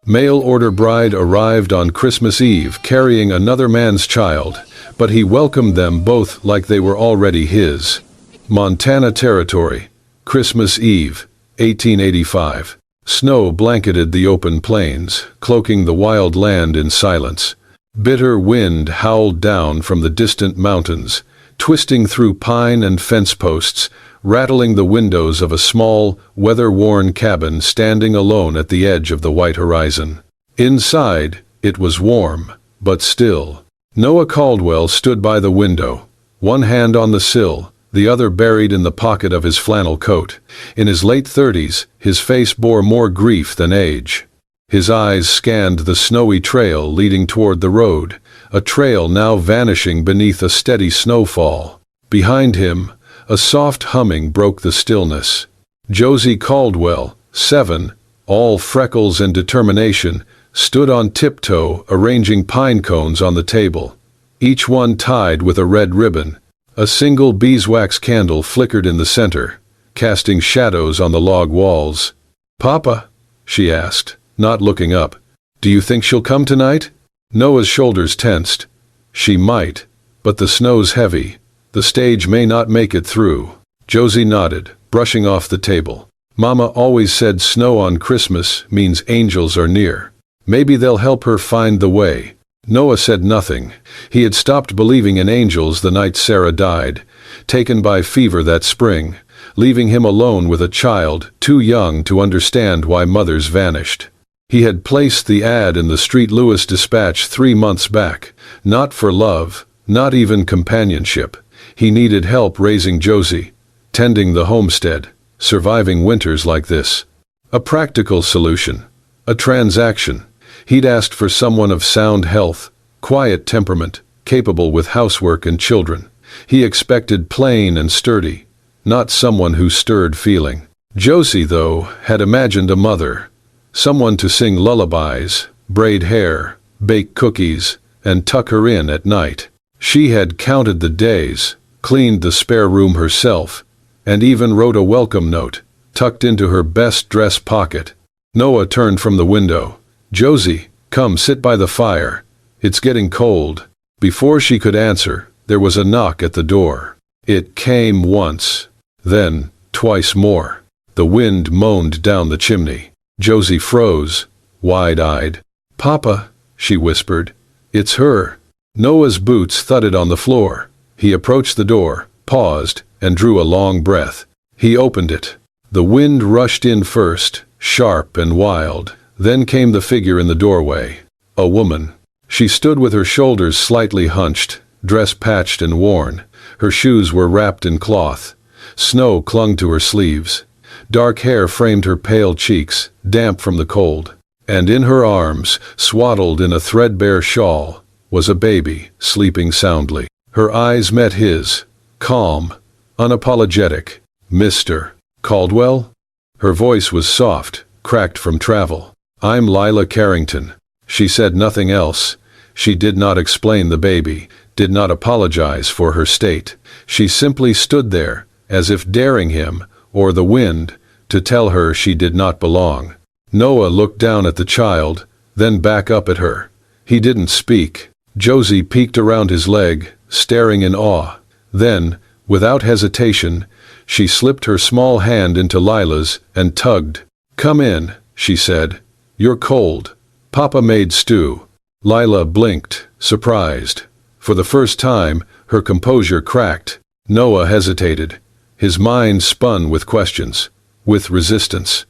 Mail-order bride arrived on Christmas Eve carrying another man's child, but he welcomed them both like they were already his. Montana Territory, Christmas Eve, 1885. Snow blanketed the open plains, cloaking the wild land in silence. Bitter wind howled down from the distant mountains, twisting through pine and fence posts, rattling the windows of a small, weather-worn cabin standing alone at the edge of the white horizon. Inside, it was warm, but still. Noah Caldwell stood by the window, one hand on the sill, the other buried in the pocket of his flannel coat. In his late 30s, his face bore more grief than age. His eyes scanned the snowy trail leading toward the road, a trail now vanishing beneath a steady snowfall. Behind him, a soft humming broke the stillness. Josie Caldwell, 7, all freckles and determination, stood on tiptoe arranging pine cones on the table, each one tied with a red ribbon. A single beeswax candle flickered in the center, casting shadows on the log walls. "Papa?" she asked, not looking up. "Do you think she'll come tonight?" Noah's shoulders tensed. "She might, but the snow's heavy. The stage may not make it through." Josie nodded, brushing off the table. "Mama always said snow on Christmas means angels are near. Maybe they'll help her find the way." Noah said nothing. He had stopped believing in angels the night Sarah died, taken by fever that spring, leaving him alone with a child too young to understand why mothers vanished. He had placed the ad in the St. Louis Dispatch 3 months back, not for love, not even companionship. He needed help raising Josie, tending the homestead, surviving winters like this. A practical solution, a transaction. He'd asked for someone of sound health, quiet temperament, capable with housework and children. He expected plain and sturdy, not someone who stirred feeling. Josie, though, had imagined a mother, someone to sing lullabies, braid hair, bake cookies, and tuck her in at night. She had counted the days, cleaned the spare room herself, and even wrote a welcome note, tucked into her best dress pocket. Noah turned from the window. "Josie, come sit by the fire. It's getting cold." Before she could answer, there was a knock at the door. It came once, then twice more. The wind moaned down the chimney. Josie froze, wide-eyed. "Papa," she whispered. "It's her." Noah's boots thudded on the floor. He approached the door, paused, and drew a long breath. He opened it. The wind rushed in first, sharp and wild. Then came the figure in the doorway. A woman. She stood with her shoulders slightly hunched, dress patched and worn. Her shoes were wrapped in cloth. Snow clung to her sleeves. Dark hair framed her pale cheeks, damp from the cold. And in her arms, swaddled in a threadbare shawl, was a baby, sleeping soundly. Her eyes met his, calm, unapologetic. "Mr. Caldwell?" Her voice was soft, cracked from travel. "I'm Lila Carrington." She said nothing else. She did not explain the baby, did not apologize for her state. She simply stood there, as if daring him, or the wind, to tell her she did not belong. Noah looked down at the child, then back up at her. He didn't speak. Josie peeked around his leg, staring in awe. Then, without hesitation, she slipped her small hand into Lila's and tugged. "Come in," she said. "You're cold. Papa made stew." Lila blinked, surprised. For the first time, her composure cracked. Noah hesitated. His mind spun with questions, with resistance.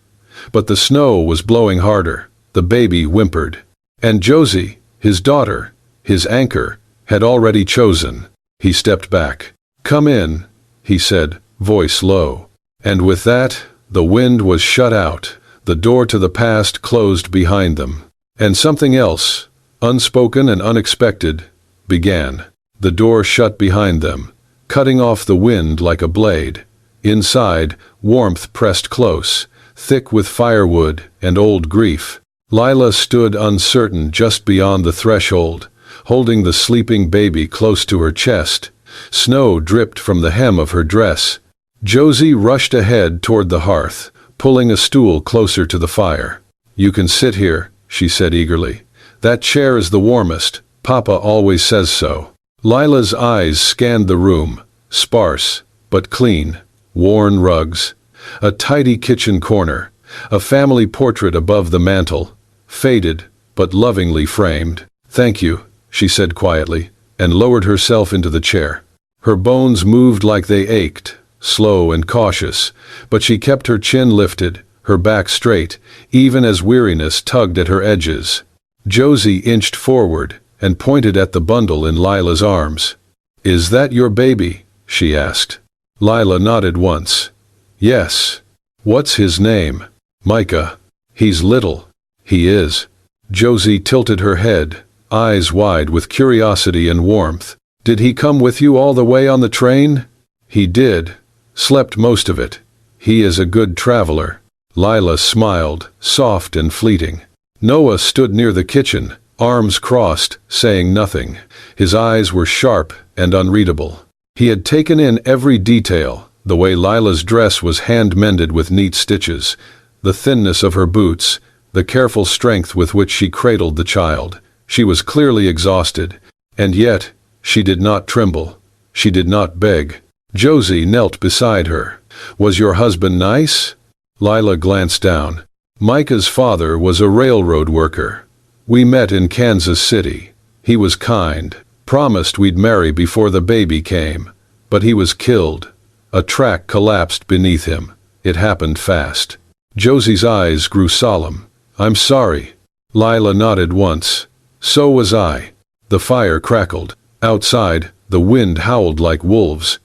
But the snow was blowing harder. The baby whimpered. And Josie, his daughter, his anchor, had already chosen. He stepped back. "Come in," he said, voice low. And with that, the wind was shut out. The door to the past closed behind them. And something else, unspoken and unexpected, began. The door shut behind them, cutting off the wind like a blade. Inside, warmth pressed close, thick with firewood and old grief. Lila stood uncertain just beyond the threshold, holding the sleeping baby close to her chest. Snow dripped from the hem of her dress. Josie rushed ahead toward the hearth, pulling a stool closer to the fire. "You can sit here," she said eagerly. "That chair is the warmest. Papa always says so." Lila's eyes scanned the room, sparse, but clean, worn rugs, a tidy kitchen corner, a family portrait above the mantel, faded, but lovingly framed. "Thank you," she said quietly, and lowered herself into the chair. Her bones moved like they ached, slow and cautious, but she kept her chin lifted, her back straight, even as weariness tugged at her edges. Josie inched forward and pointed at the bundle in Lila's arms. "Is that your baby?" she asked. Lila nodded once. "Yes." "What's his name?" "Micah." "He's little." "He is." Josie tilted her head, eyes wide with curiosity and warmth. "Did he come with you all the way on the train?" "He did. Slept most of it. He is a good traveler." Lila smiled, soft and fleeting. Noah stood near the kitchen, arms crossed, saying nothing. His eyes were sharp and unreadable. He had taken in every detail, the way Lila's dress was hand-mended with neat stitches, the thinness of her boots, the careful strength with which she cradled the child. She was clearly exhausted, and yet she did not tremble. She did not beg. Josie knelt beside her. "Was your husband nice?" Lila glanced down. "Micah's father was a railroad worker. We met in Kansas City. He was kind, promised we'd marry before the baby came, but he was killed. A track collapsed beneath him. It happened fast." Josie's eyes grew solemn. "I'm sorry." Lila nodded once. "So was I." The fire crackled. Outside, the wind howled like wolves.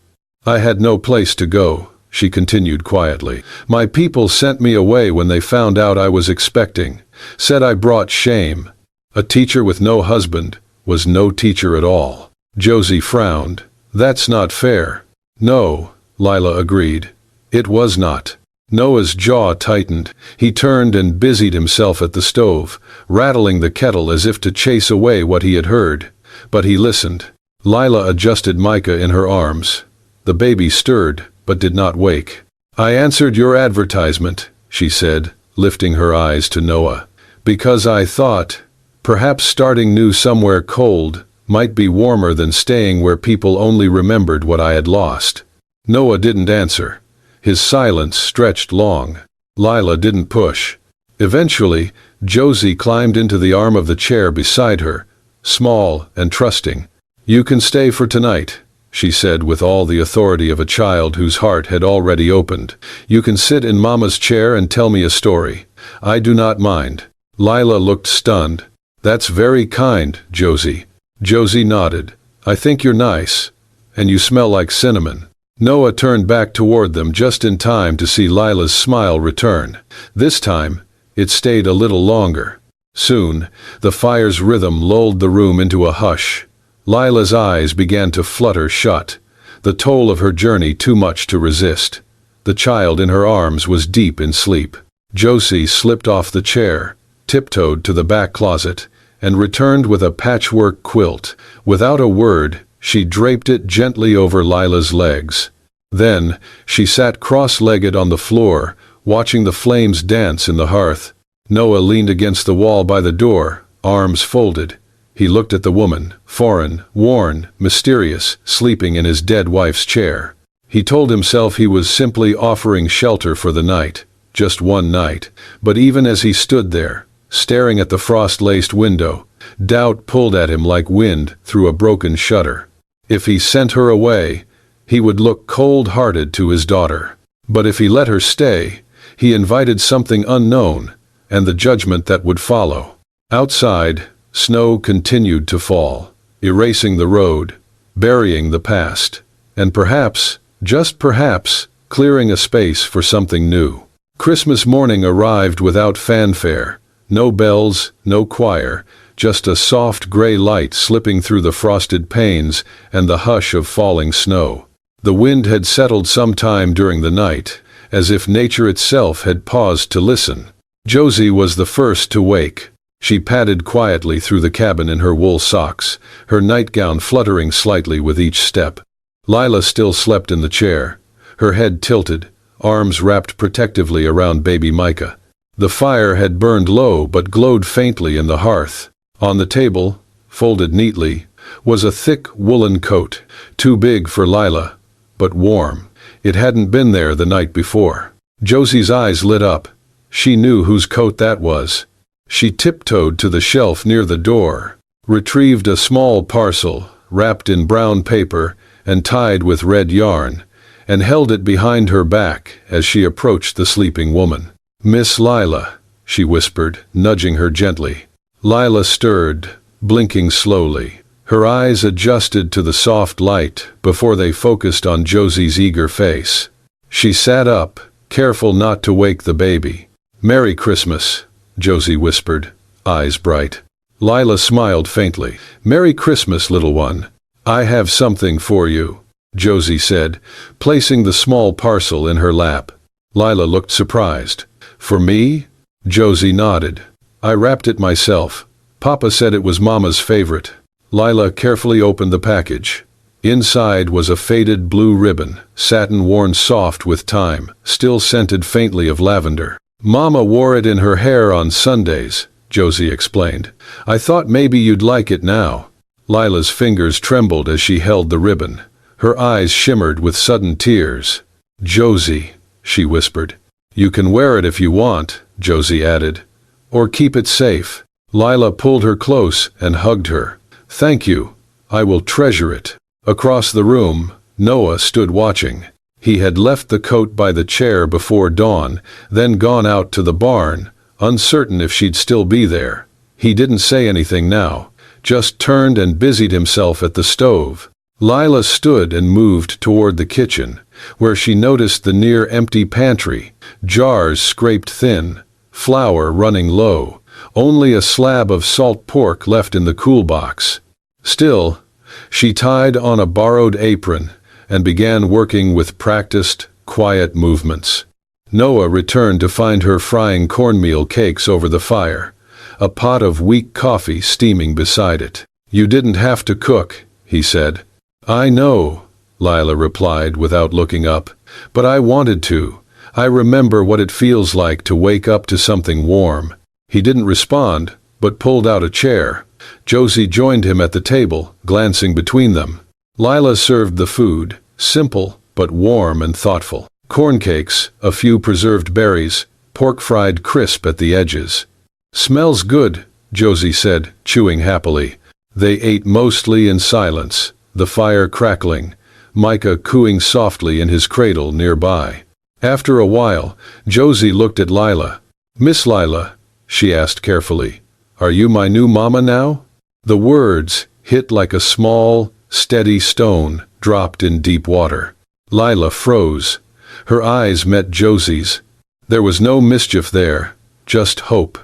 "I had no place to go," she continued quietly. "My people sent me away when they found out I was expecting, said I brought shame. A teacher with no husband was no teacher at all." Josie frowned. "That's not fair." "No," Lila agreed. "It was not." Noah's jaw tightened. He turned and busied himself at the stove, rattling the kettle as if to chase away what he had heard. But he listened. Lila adjusted Micah in her arms. The baby stirred, but did not wake. "I answered your advertisement," she said, lifting her eyes to Noah, "because I thought perhaps starting new somewhere cold might be warmer than staying where people only remembered what I had lost." Noah didn't answer. His silence stretched long. Lila didn't push. Eventually, Josie climbed into the arm of the chair beside her, small and trusting. "You can stay for tonight," she said with all the authority of a child whose heart had already opened. "You can sit in Mama's chair and tell me a story. I do not mind." Lila looked stunned. "That's very kind, Josie." Josie nodded. "I think you're nice. And you smell like cinnamon." Noah turned back toward them just in time to see Lila's smile return. This time, it stayed a little longer. Soon, the fire's rhythm lulled the room into a hush. Lila's eyes began to flutter shut, the toll of her journey too much to resist. The child in her arms was deep in sleep. Josie slipped off the chair, tiptoed to the back closet, and returned with a patchwork quilt. Without a word, she draped it gently over Lila's legs. Then, she sat cross-legged on the floor, watching the flames dance in the hearth. Noah leaned against the wall by the door, arms folded. He looked at the woman, foreign, worn, mysterious, sleeping in his dead wife's chair. He told himself he was simply offering shelter for the night, just one night. But even as he stood there, staring at the frost-laced window, doubt pulled at him like wind through a broken shutter. If he sent her away, he would look cold-hearted to his daughter. But if he let her stay, he invited something unknown, and the judgment that would follow. Outside, snow continued to fall, erasing the road, burying the past, and perhaps, just perhaps, clearing a space for something new. Christmas morning arrived without fanfare. No bells, no choir, just a soft gray light slipping through the frosted panes and the hush of falling snow. The wind had settled some time during the night, as if nature itself had paused to listen. Josie was the first to wake. She padded quietly through the cabin in her wool socks, her nightgown fluttering slightly with each step. Lila still slept in the chair, her head tilted, arms wrapped protectively around baby Micah. The fire had burned low but glowed faintly in the hearth. On the table, folded neatly, was a thick woolen coat, too big for Lila, but warm. It hadn't been there the night before. Josie's eyes lit up. She knew whose coat that was. She tiptoed to the shelf near the door, retrieved a small parcel, wrapped in brown paper and tied with red yarn, and held it behind her back as she approached the sleeping woman. "Miss Lila," she whispered, nudging her gently. Lila stirred, blinking slowly. Her eyes adjusted to the soft light before they focused on Josie's eager face. She sat up, careful not to wake the baby. "Merry Christmas," Josie whispered, eyes bright. Lila smiled faintly. "Merry Christmas, little one. I have something for you," Josie said, placing the small parcel in her lap. Lila looked surprised. "For me?" Josie nodded. "I wrapped it myself. Papa said it was Mama's favorite." Lila carefully opened the package. Inside was a faded blue ribbon, satin worn soft with time, still scented faintly of lavender. "Mama wore it in her hair on Sundays," Josie explained. "I thought maybe you'd like it now." Lila's fingers trembled as she held the ribbon. Her eyes shimmered with sudden tears. "Josie," she whispered. "You can wear it if you want," Josie added. "Or keep it safe." Lila pulled her close and hugged her. "Thank you. I will treasure it." Across the room, Noah stood watching. He had left the coat by the chair before dawn, then gone out to the barn, uncertain if she'd still be there. He didn't say anything now, just turned and busied himself at the stove. Lila stood and moved toward the kitchen, where she noticed the near-empty pantry, jars scraped thin, flour running low, only a slab of salt pork left in the cool box. Still, she tied on a borrowed apron and began working with practiced, quiet movements. Noah returned to find her frying cornmeal cakes over the fire, a pot of weak coffee steaming beside it. "You didn't have to cook," he said. "I know," Lila replied without looking up, "but I wanted to. I remember what it feels like to wake up to something warm." He didn't respond, but pulled out a chair. Josie joined him at the table, glancing between them. Lila served the food, simple but warm and thoughtful. Corn cakes, a few preserved berries, pork fried crisp at the edges. "Smells good," Josie said, chewing happily. They ate mostly in silence, the fire crackling, Micah cooing softly in his cradle nearby. After a while, Josie looked at Lila. "Miss Lila," she asked carefully, "are you my new mama now?" The words hit like a small, steady stone dropped in deep water. Lila froze. Her eyes met Josie's. There was no mischief there, just hope.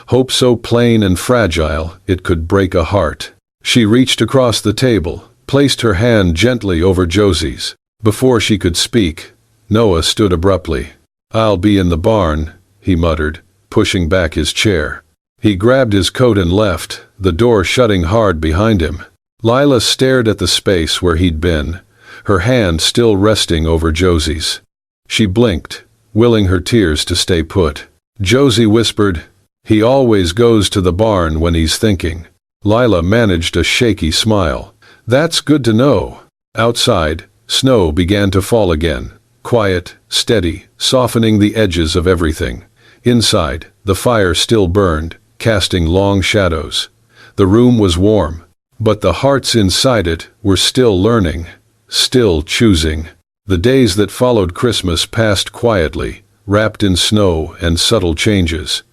Hope so plain and fragile it could break a heart. She reached across the table, placed her hand gently over Josie's. Before she could speak, Noah stood abruptly. "I'll be in the barn," he muttered, pushing back his chair. He grabbed his coat and left, the door shutting hard behind him. Lila stared at the space where he'd been, her hand still resting over Josie's. She blinked, willing her tears to stay put. Josie whispered, "He always goes to the barn when he's thinking." Lila managed a shaky smile. "That's good to know." Outside, snow began to fall again, quiet, steady, softening the edges of everything. Inside, the fire still burned, casting long shadows. The room was warm, but the hearts inside it were still learning, still choosing. The days that followed Christmas passed quietly, wrapped in snow and subtle changes.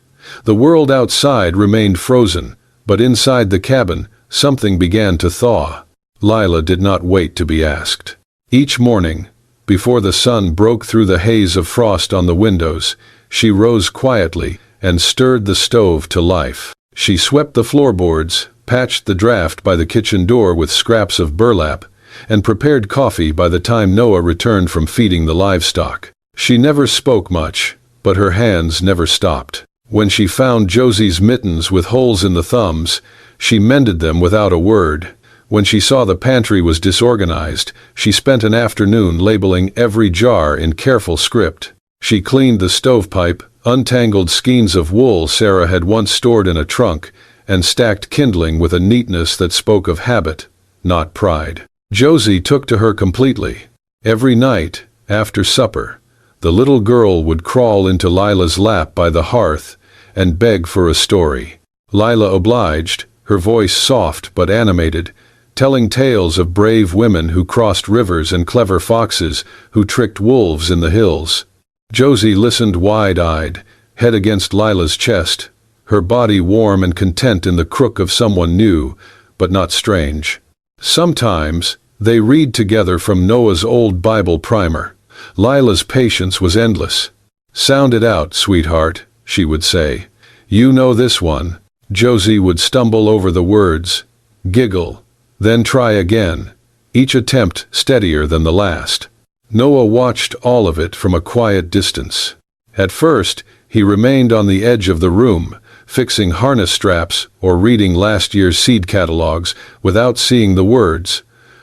The world outside remained frozen, but inside the cabin, something began to thaw. Lila did not wait to be asked. Each morning, before the sun broke through the haze of frost on the windows, she rose quietly and stirred the stove to life. She swept the floorboards, patched the draft by the kitchen door with scraps of burlap, and prepared coffee by the time Noah returned from feeding the livestock. She never spoke much, but her hands never stopped. When she found Josie's mittens with holes in the thumbs, she mended them without a word. When she saw the pantry was disorganized, she spent an afternoon labeling every jar in careful script. She cleaned the stovepipe, untangled skeins of wool Sarah had once stored in a trunk, and stacked kindling with a neatness that spoke of habit, not pride. Josie took to her completely. Every night, after supper, the little girl would crawl into Lila's lap by the hearth and beg for a story. Lila obliged, her voice soft but animated, telling tales of brave women who crossed rivers and clever foxes who tricked wolves in the hills. Josie listened wide-eyed, head against Lila's chest, her body warm and content in the crook of someone new, but not strange. Sometimes, they read together from Noah's old Bible primer. Lila's patience was endless. "Sound it out, sweetheart," she would say. "You know this one." Josie would stumble over the words, giggle, then try again, each attempt steadier than the last. Noah watched all of it from a quiet distance. At first, he remained on the edge of the room, fixing harness straps or reading last year's seed catalogs without seeing the words.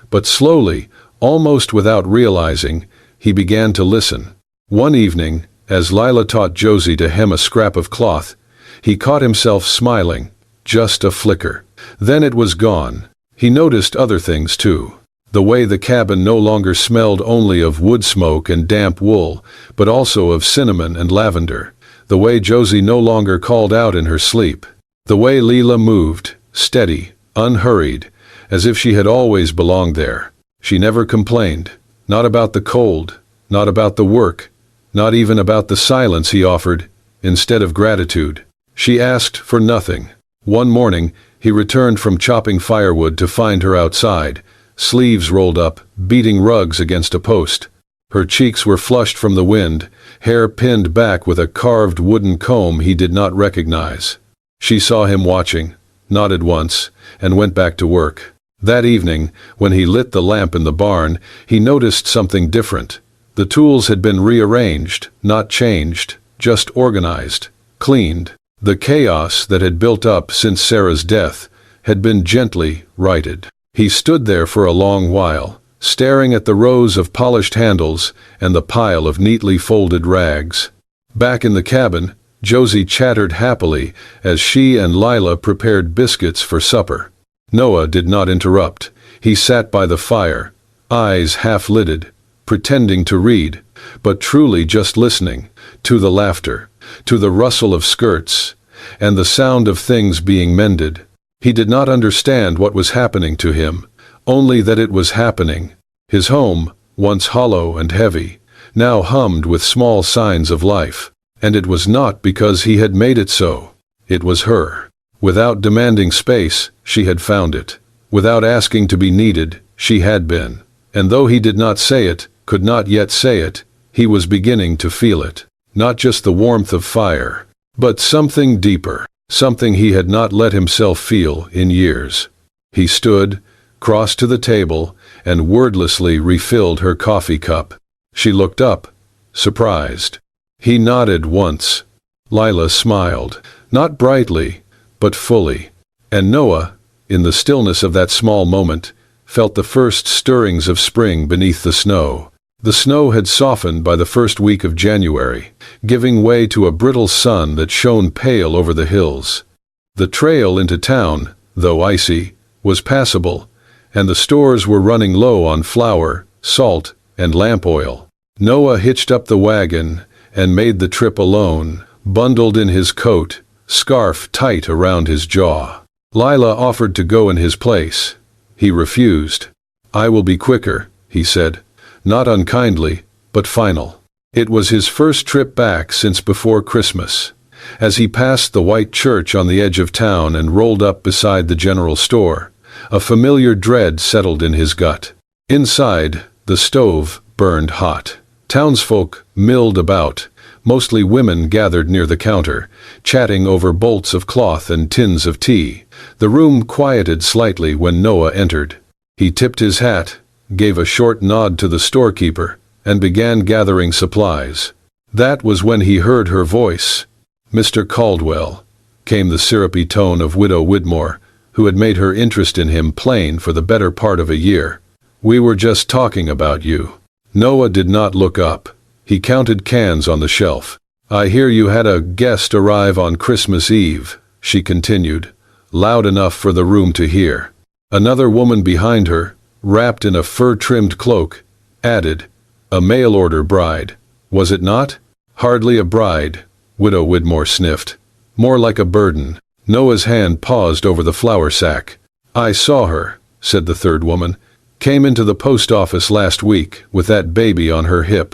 But slowly, almost without realizing, he began to listen. One evening, as Lila taught Josie to hem a scrap of cloth, he caught himself smiling, just a flicker. Then it was gone. He noticed other things too. The way the cabin no longer smelled only of wood smoke and damp wool, but also of cinnamon and lavender. The way Josie no longer called out in her sleep. The way Lila moved, steady, unhurried, as if she had always belonged there. She never complained, not about the cold, not about the work, not even about the silence he offered, instead of gratitude. She asked for nothing. One morning, he returned from chopping firewood to find her outside, sleeves rolled up, beating rugs against a post. Her cheeks were flushed from the wind, hair pinned back with a carved wooden comb he did not recognize. She saw him watching, nodded once, and went back to work. That evening, when he lit the lamp in the barn, he noticed something different. The tools had been rearranged, not changed, just organized, cleaned. The chaos that had built up since Sarah's death had been gently righted. He stood there for a long while, staring at the rows of polished handles and the pile of neatly folded rags. Back in the cabin, Josie chattered happily as she and Lila prepared biscuits for supper. Noah did not interrupt. He sat by the fire, eyes half-lidded, pretending to read, but truly just listening, to the laughter, to the rustle of skirts, and the sound of things being mended. He did not understand what was happening to him, only that it was happening. His home, once hollow and heavy, now hummed with small signs of life. And it was not because he had made it so. It was her. Without demanding space, she had found it. Without asking to be needed, she had been. And though he did not say it, could not yet say it, he was beginning to feel it. Not just the warmth of fire, but something deeper, something he had not let himself feel in years. He stood, crossed to the table, and wordlessly refilled her coffee cup. She looked up, surprised. He nodded once. Lila smiled, not brightly, but fully. And Noah, in the stillness of that small moment, felt the first stirrings of spring beneath the snow. The snow had softened by the first week of January, giving way to a brittle sun that shone pale over the hills. The trail into town, though icy, was passable, and the stores were running low on flour, salt, and lamp oil. Noah hitched up the wagon and made the trip alone, bundled in his coat, scarf tight around his jaw. Lila offered to go in his place. He refused. "I will be quicker," he said. Not unkindly, but final. It was his first trip back since before Christmas. As he passed the white church on the edge of town and rolled up beside the general store, a familiar dread settled in his gut. Inside, the stove burned hot. Townsfolk milled about, mostly women gathered near the counter, chatting over bolts of cloth and tins of tea. The room quieted slightly when Noah entered. He tipped his hat, gave a short nod to the storekeeper, and began gathering supplies. That was when he heard her voice. "Mr. Caldwell," came the syrupy tone of Widow Widmore, who had made her interest in him plain for the better part of a year. "We were just talking about you." Noah did not look up. He counted cans on the shelf. "I hear you had a guest arrive on Christmas Eve," she continued, loud enough for the room to hear. Another woman behind her, wrapped in a fur-trimmed cloak, added, "A mail-order bride, was it not?" "Hardly a bride," Widow Widmore sniffed. "More like a burden." Noah's hand paused over the flour sack. "I saw her," said the third woman. "Came into the post office last week with that baby on her hip.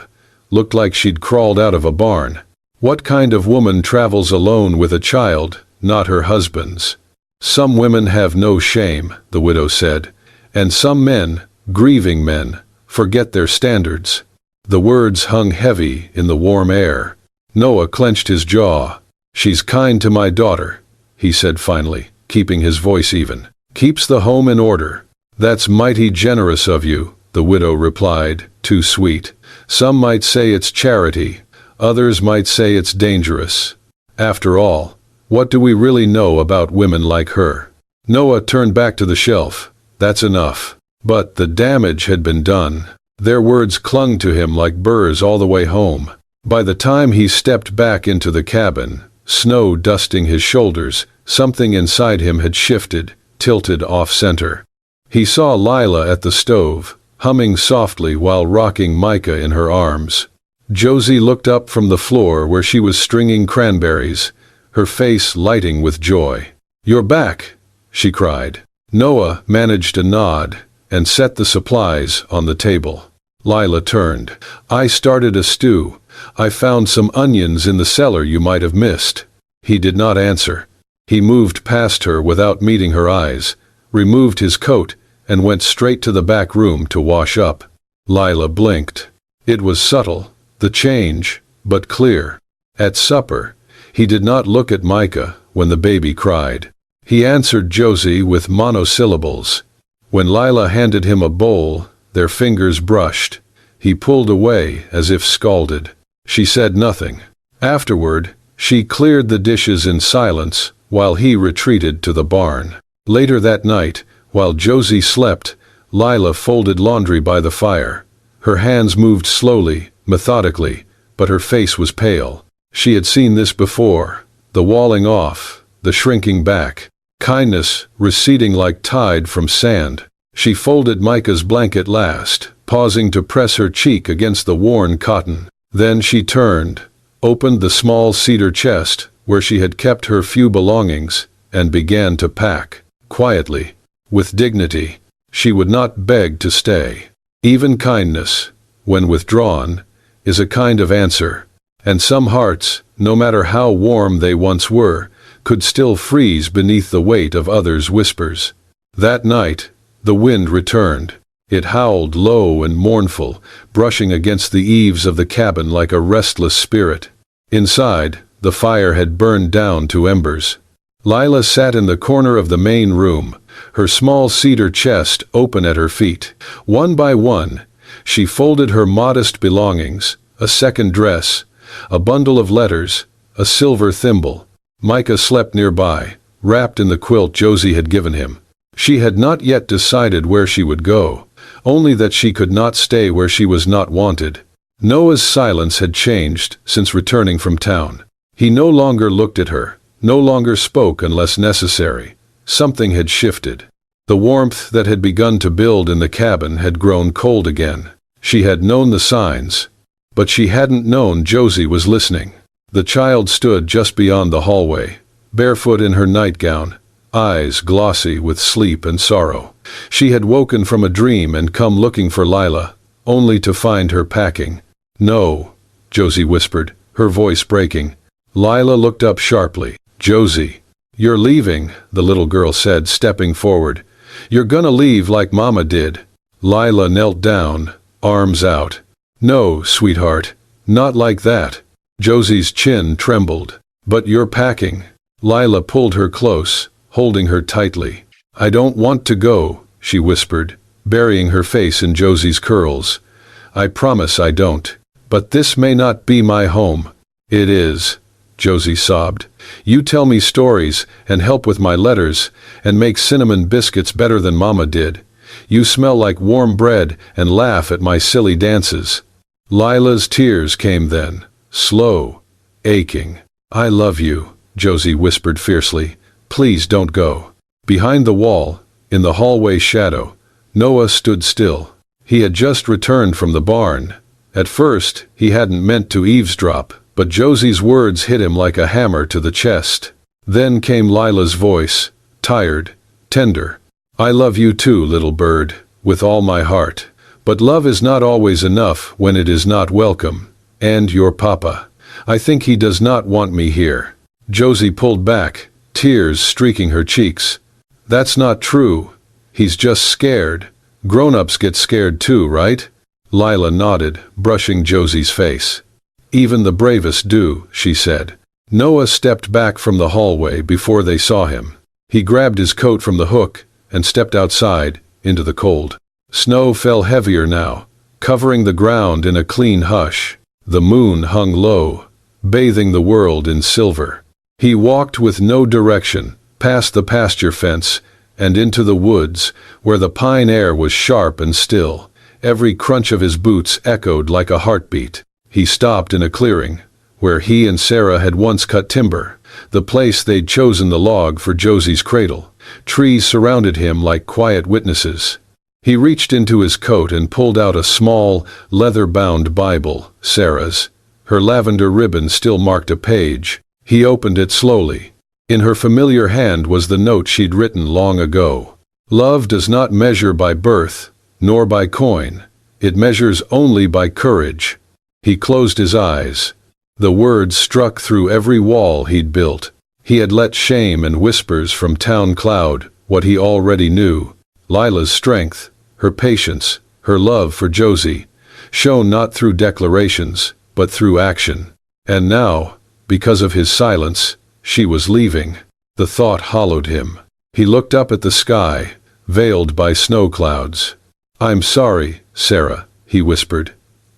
Looked like she'd crawled out of a barn. What kind of woman travels alone with a child, not her husband's?" "Some women have no shame," the widow said, "and some men, grieving men, forget their standards." The words hung heavy in the warm air. Noah clenched his jaw. "She's kind to my daughter," he said finally, keeping his voice even. "Keeps the home in order." "That's mighty generous of you," the widow replied, too sweet. "Some might say it's charity. Others might say it's dangerous. After all, what do we really know about women like her?" Noah turned back to the shelf. "That's enough." But the damage had been done. Their words clung to him like burrs all the way home. By the time he stepped back into the cabin, snow dusting his shoulders, something inside him had shifted, tilted off-center. He saw Lila at the stove, humming softly while rocking Micah in her arms. Josie looked up from the floor where she was stringing cranberries, her face lighting with joy. "You're back," she cried. Noah managed a nod and set the supplies on the table. Lila turned. "I started a stew. I found some onions in the cellar you might have missed." He did not answer. He moved past her without meeting her eyes, removed his coat, and went straight to the back room to wash up. Lila blinked. It was subtle, the change, but clear. At supper, he did not look at Micah when the baby cried. He answered Josie with monosyllables. When Lila handed him a bowl, their fingers brushed. He pulled away as if scalded. She said nothing. Afterward, she cleared the dishes in silence while he retreated to the barn. Later that night, while Josie slept, Lila folded laundry by the fire. Her hands moved slowly, methodically, but her face was pale. She had seen this before. The walling off, the shrinking back, kindness receding like tide from sand. She folded Micah's blanket last, pausing to press her cheek against the worn cotton. Then she turned, opened the small cedar chest where she had kept her few belongings, and began to pack, quietly, with dignity. She would not beg to stay. Even kindness, when withdrawn, is a kind of answer, and some hearts, no matter how warm they once were, could still freeze beneath the weight of others' whispers. That night, the wind returned. It howled low and mournful, brushing against the eaves of the cabin like a restless spirit. Inside, the fire had burned down to embers. Lila sat in the corner of the main room, her small cedar chest open at her feet. One by one, she folded her modest belongings, a second dress, a bundle of letters, a silver thimble. Micah slept nearby, wrapped in the quilt Josie had given him. She had not yet decided where she would go, only that she could not stay where she was not wanted. Noah's silence had changed since returning from town. He no longer looked at her, no longer spoke unless necessary. Something had shifted. The warmth that had begun to build in the cabin had grown cold again. She had known the signs, but she hadn't known Josie was listening. The child stood just beyond the hallway, barefoot in her nightgown, eyes glossy with sleep and sorrow. She had woken from a dream and come looking for Lila, only to find her packing. "No," Josie whispered, her voice breaking. Lila looked up sharply. "Josie, you're leaving," the little girl said, stepping forward. "You're gonna leave like Mama did." Lila knelt down, arms out. "No, sweetheart, not like that." Josie's chin trembled. "But you're packing." Lila pulled her close, holding her tightly. "I don't want to go," she whispered, burying her face in Josie's curls. "I promise I don't. But this may not be my home." "It is," Josie sobbed. "You tell me stories and help with my letters and make cinnamon biscuits better than Mama did. You smell like warm bread and laugh at my silly dances." Lila's tears came then, slow, aching. "I love you," Josie whispered fiercely. "Please don't go." Behind the wall, in the hallway shadow, Noah stood still. He had just returned from the barn. At first, he hadn't meant to eavesdrop, but Josie's words hit him like a hammer to the chest. Then came Lila's voice, tired, tender. "I love you too, little bird, with all my heart. But love is not always enough when it is not welcome. And your papa. I think he does not want me here." Josie pulled back, tears streaking her cheeks. "That's not true. He's just scared. Grown-ups get scared too, right?" Lila nodded, brushing Josie's face. "Even the bravest do," she said. Noah stepped back from the hallway before they saw him. He grabbed his coat from the hook and stepped outside, into the cold. Snow fell heavier now, covering the ground in a clean hush. The moon hung low, bathing the world in silver. He walked with no direction, past the pasture fence, and into the woods, where the pine air was sharp and still. Every crunch of his boots echoed like a heartbeat. He stopped in a clearing, where he and Sarah had once cut timber, the place they'd chosen the log for Josie's cradle. Trees surrounded him like quiet witnesses. He reached into his coat and pulled out a small, leather-bound Bible, Sarah's. Her lavender ribbon still marked a page. He opened it slowly. In her familiar hand was the note she'd written long ago. "Love does not measure by birth, nor by coin. It measures only by courage." He closed his eyes. The words struck through every wall he'd built. He had let shame and whispers from town cloud what he already knew. Lila's strength, her patience, her love for Josie, shone not through declarations, but through action. And now, because of his silence, she was leaving. The thought hollowed him. He looked up at the sky, veiled by snow clouds. "I'm sorry, Sarah," he whispered.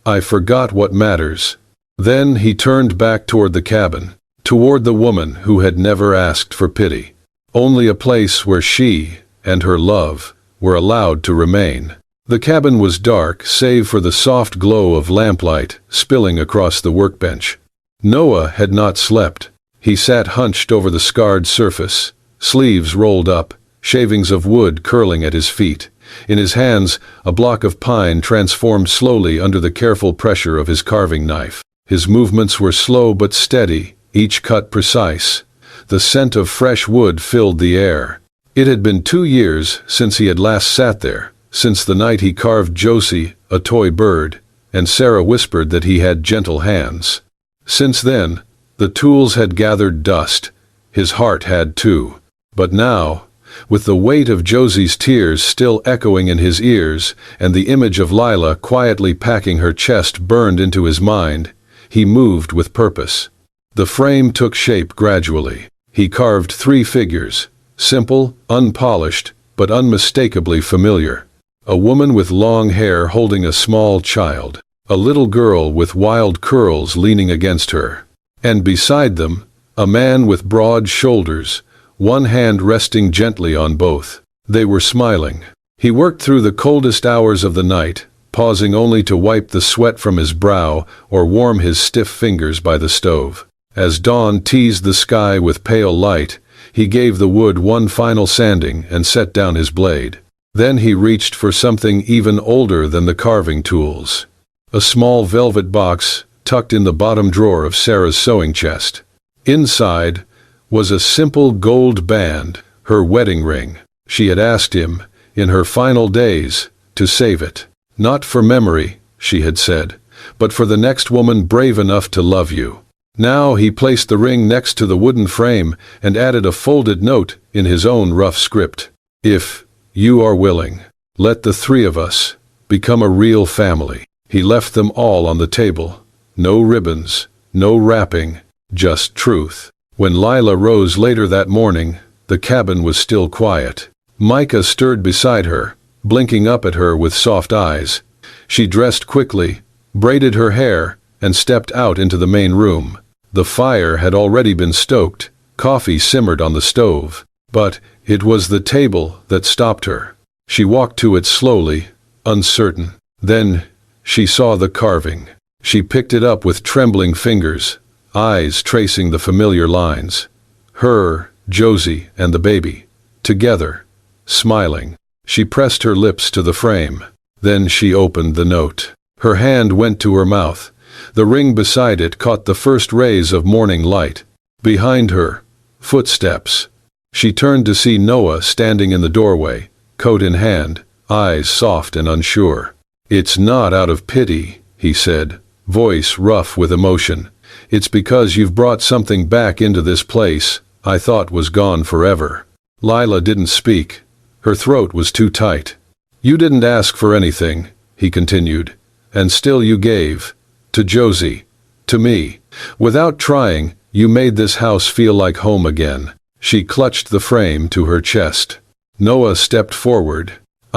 "I forgot what matters." Then he turned back toward the cabin, toward the woman who had never asked for pity. Only a place where she and her love were allowed to remain. The cabin was dark save for the soft glow of lamplight spilling across the workbench. Noah had not slept. He sat hunched over the scarred surface, sleeves rolled up, shavings of wood curling at his feet. In his hands, a block of pine transformed slowly under the careful pressure of his carving knife. His movements were slow but steady, each cut precise. The scent of fresh wood filled the air. It had been 2 years since he had last sat there, since the night he carved Josie, a toy bird, and Sarah whispered that he had gentle hands. Since then, the tools had gathered dust. His heart had too. But now, with the weight of Josie's tears still echoing in his ears, and the image of Lila quietly packing her chest burned into his mind, he moved with purpose. The frame took shape gradually. He carved 3 figures, simple, unpolished, but unmistakably familiar. A woman with long hair holding a small child, a little girl with wild curls leaning against her, and beside them, a man with broad shoulders, one hand resting gently on both. They were smiling. He worked through the coldest hours of the night, pausing only to wipe the sweat from his brow or warm his stiff fingers by the stove. As dawn teased the sky with pale light, he gave the wood one final sanding and set down his blade. Then he reached for something even older than the carving tools. A small velvet box tucked in the bottom drawer of Sarah's sewing chest. Inside was a simple gold band, her wedding ring. She had asked him, in her final days, to save it. "Not for memory," she had said, "but for the next woman brave enough to love you." Now he placed the ring next to the wooden frame and added a folded note in his own rough script. "If you are willing, let the 3 of us become a real family." He left them all on the table. No ribbons, no wrapping, just truth. When Lila rose later that morning, the cabin was still quiet. Micah stirred beside her, blinking up at her with soft eyes. She dressed quickly, braided her hair, and stepped out into the main room. The fire had already been stoked, coffee simmered on the stove. But it was the table that stopped her. She walked to it slowly, uncertain. Then she saw the carving. She picked it up with trembling fingers, eyes tracing the familiar lines. Her, Josie, and the baby. Together. Smiling. She pressed her lips to the frame. Then she opened the note. Her hand went to her mouth. The ring beside it caught the first rays of morning light. Behind her, footsteps. She turned to see Noah standing in the doorway, coat in hand, eyes soft and unsure. "It's not out of pity," he said, voice rough with emotion. "It's because you've brought something back into this place I thought was gone forever." Lila didn't speak. Her throat was too tight. "You didn't ask for anything," he continued, "and still you gave. To Josie. To me. Without trying, you made this house feel like home again." She clutched the frame to her chest. Noah stepped forward.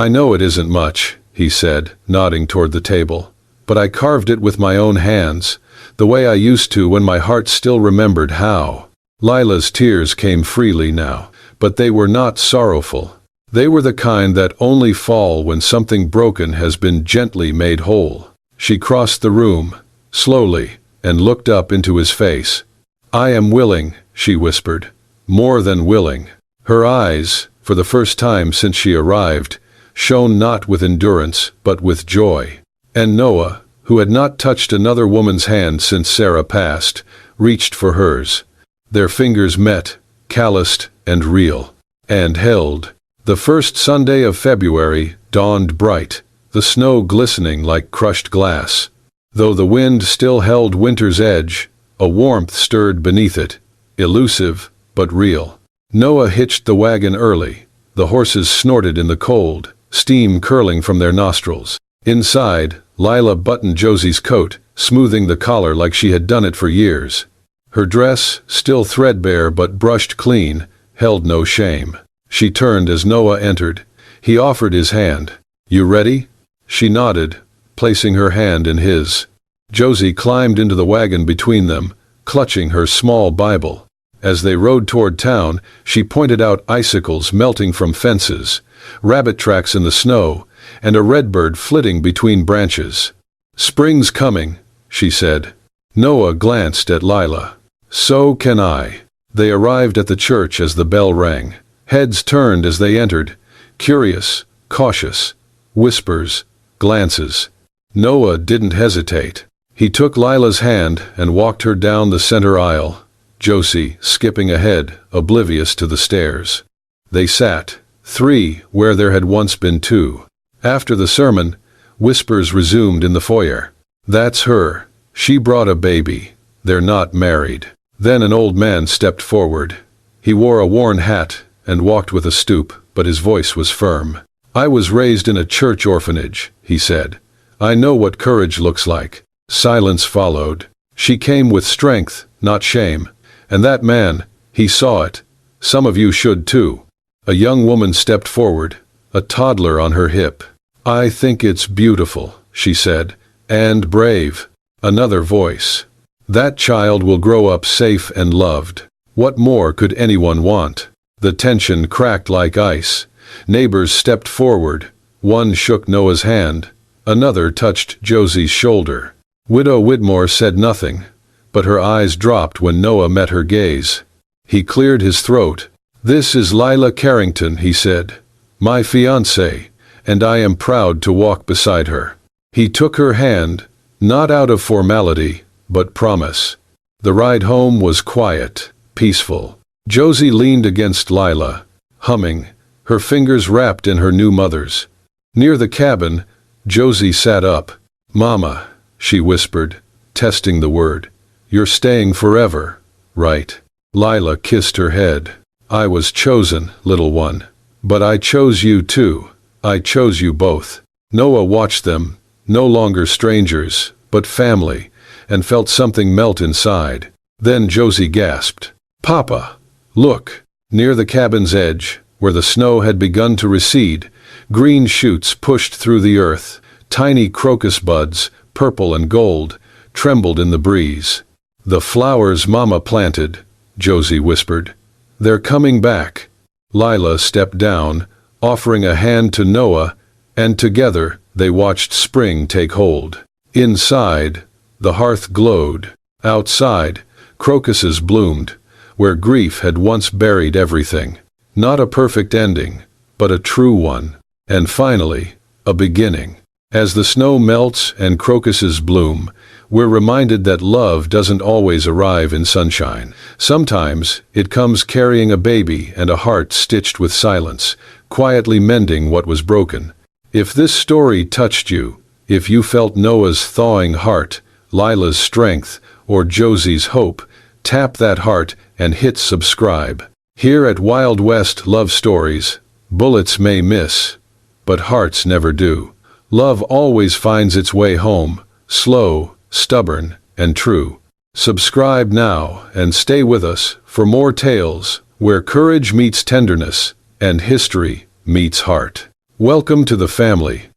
"I know it isn't much," he said, nodding toward the table. "But I carved it with my own hands, the way I used to when my heart still remembered how." Lila's tears came freely now, but they were not sorrowful. They were the kind that only fall when something broken has been gently made whole. She crossed the room, slowly, and looked up into his face. "I am willing," she whispered. "More than willing." Her eyes, for the first time since she arrived, shone not with endurance, but with joy. And Noah, who had not touched another woman's hand since Sarah passed, reached for hers. Their fingers met, calloused and real, and held. The first Sunday of February dawned bright, the snow glistening like crushed glass. Though the wind still held winter's edge, a warmth stirred beneath it, elusive but real. Noah hitched the wagon early. The horses snorted in the cold, steam curling from their nostrils. Inside, Lila buttoned Josie's coat, smoothing the collar like she had done it for years. Her dress, still threadbare but brushed clean, held no shame. She turned as Noah entered. He offered his hand. "You ready?" She nodded, placing her hand in his. Josie climbed into the wagon between them, clutching her small Bible. As they rode toward town, she pointed out icicles melting from fences, rabbit tracks in the snow, and a redbird flitting between branches. "Spring's coming," she said. Noah glanced at Lila. "So can I." They arrived at the church as the bell rang. Heads turned as they entered, curious, cautious, whispers, glances. Noah didn't hesitate. He took Lila's hand and walked her down the center aisle, Josie skipping ahead, oblivious to the stairs. They sat, three where there had once been two. After the sermon, whispers resumed in the foyer. "That's her. She brought a baby. They're not married." Then an old man stepped forward. He wore a worn hat and walked with a stoop, but his voice was firm. "I was raised in a church orphanage," he said. "I know what courage looks like." Silence followed. She came with strength, not shame. And that man, he saw it. Some of you should too. A young woman stepped forward, a toddler on her hip. "I think it's beautiful," she said, "and brave." Another voice. "That child will grow up safe and loved." What more could anyone want? The tension cracked like ice. Neighbors stepped forward. One shook Noah's hand. Another touched Josie's shoulder. Widow Whitmore said nothing, but her eyes dropped when Noah met her gaze. He cleared his throat. "This is Lila Carrington," he said. "My fiancée, and I am proud to walk beside her." He took her hand, not out of formality, but promise. The ride home was quiet, peaceful. Josie leaned against Lila, humming, her fingers wrapped in her new mother's. Near the cabin, Josie sat up. "Mama," she whispered, testing the word. "You're staying forever, right?" Lila kissed her head. "I was chosen, little one. But I chose you too. I chose you both." Noah watched them, no longer strangers, but family, and felt something melt inside. Then Josie gasped. "Papa, look!" Near the cabin's edge, where the snow had begun to recede, green shoots pushed through the earth. Tiny crocus buds, purple and gold, trembled in the breeze. "The flowers Mama planted," Josie whispered. "They're coming back." Lila stepped down, offering a hand to Noah, and together they watched spring take hold. Inside, the hearth glowed. Outside, crocuses bloomed, where grief had once buried everything. Not a perfect ending, but a true one. And finally, a beginning. As the snow melts and crocuses bloom, we're reminded that love doesn't always arrive in sunshine. Sometimes it comes carrying a baby and a heart stitched with silence, quietly mending what was broken. If this story touched you, if you felt Noah's thawing heart, Lila's strength, or Josie's hope, tap that heart and hit subscribe. Here at Wild West Love Stories, bullets may miss, but hearts never do. Love always finds its way home, slow, stubborn, and true. Subscribe now and stay with us for more tales where courage meets tenderness and history meets heart. Welcome to the family.